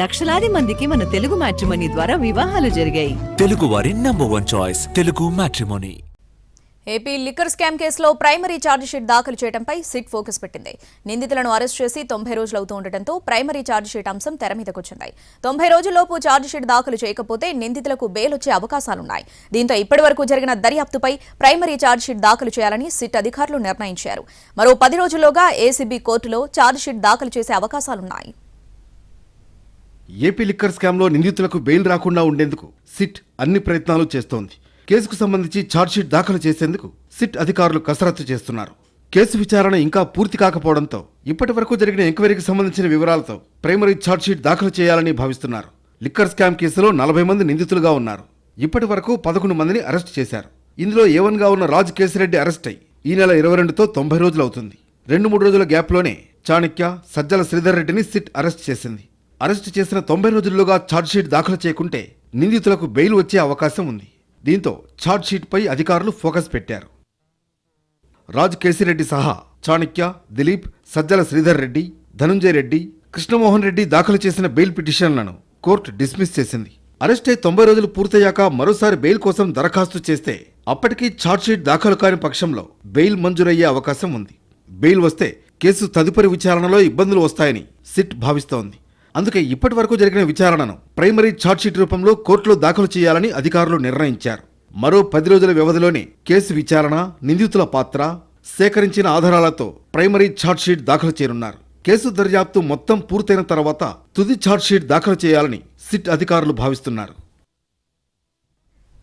లక్షలాది మందికి మన తెలుగు మ్యాట్రిమోనీ ద్వారా వివాహాలు జరిగాయి. తెలుగు వారి number 1 choice Telugu matrimony. AP liquor scam కేసులో ప్రైమరీ ఛార్జిషీట్ దాఖలు చేయడంపై సిట్ ఫోకస్ పెట్టింది. నిందితులను అరెస్ట్ చేసి 90 రోజులు అవుతూ ఉండటంతో ప్రైమరీ ఛార్జిషీట్ అంశం తెర మీదకొచ్చింది. 90 రోజుల్లోపు ఛార్జిషీట్ దాఖలు చేయకపోతే నిందితులకు బెయిల్ వచ్చే అవకాశాలున్నాయి. దీంతో ఇప్పటివరకు జరిగిన దర్యాప్తుపై ప్రైమరీ ఛార్జిషీట్ దాఖలు చేయాలని సిట్ అధికారులు నిర్ణయించారు. మరో 10 రోజుల్లోగా ఏసీబీ కోర్టులో ఛార్జిషీట్ దాఖలు చేసే అవకాశాలున్నాయి. ఏపీ లిక్కర్ స్కామ్లో నిందితులకు బెయిల్ రాకుండా ఉండేందుకు సిట్ అన్ని ప్రయత్నాలు చేస్తోంది. కేసుకు సంబంధించి ఛార్జ్షీట్ దాఖలు చేసేందుకు సిట్ అధికారులు కసరత్తు చేస్తున్నారు. కేసు విచారణ ఇంకా పూర్తి కాకపోవడంతో ఇప్పటి వరకు జరిగిన ఎంక్వైరీకి సంబంధించిన వివరాలతో ప్రైమరీ ఛార్జ్షీట్ దాఖలు చేయాలని భావిస్తున్నారు. లిక్కర్ స్కామ్ కేసులో 40 మంది నిందితులుగా ఉన్నారు. ఇప్పటి వరకు 11 మందిని అరెస్ట్ చేశారు. ఇందులో A1గా ఉన్న రాజ్ కేసిరెడ్డి అరెస్ట్ అయి ఈ నెల 22తో 90 రోజులు అవుతుంది. 2-3 రోజుల గ్యాప్లోనే చాణక్య, సజ్జల శ్రీధర్ రెడ్డిని సిట్ అరెస్ట్ చేసింది. అరెస్టు చేసిన 90 రోజుల్లోగా ఛార్జ్షీట్ దాఖలు చేయకుంటే నిందితులకు బెయిల్ వచ్చే అవకాశం ఉంది. దీంతో ఛార్జ్షీట్పై అధికారులు ఫోకస్ పెట్టారు. రాజ్ కేసిరెడ్డి సహా చాణక్య, దిలీప్, సజ్జల శ్రీధర్ రెడ్డి, ధనుంజయ రెడ్డి, కృష్ణమోహన్ రెడ్డి దాఖలు చేసిన బెయిల్ పిటిషన్లను కోర్టు డిస్మిస్ చేసింది. అరెస్ట్ అయి 90 రోజులు పూర్తయ్యాక మరోసారి బెయిల్ కోసం దరఖాస్తు చేస్తే అప్పటికీ ఛార్జ్షీట్ దాఖలు కాని పక్షంలో బెయిల్ మంజూరయ్యే అవకాశం ఉంది. బెయిల్ వస్తే కేసు తదుపరి విచారణలో ఇబ్బందులు వస్తాయని సిట్ భావిస్తోంది. అందుకే ఇప్పటి వరకు జరిగిన విచారణను ప్రైమరీ ఛార్జ్షీట్ రూపంలో కోర్టులో దాఖలు చేయాలని అధికారులు నిర్ణయించారు. మరో 10 రోజుల వ్యవధిలోనే కేసు విచారణ, నిందితుల పాత్ర, సేకరించిన ఆధారాలతో ప్రైమరీ ఛార్జ్షీట్ దాఖలు చేయనున్నారు. కేసు దర్యాప్తు మొత్తం పూర్తయిన తర్వాత తుది ఛార్జ్షీట్ దాఖలు చేయాలని సిట్ అధికారులు భావిస్తున్నారు.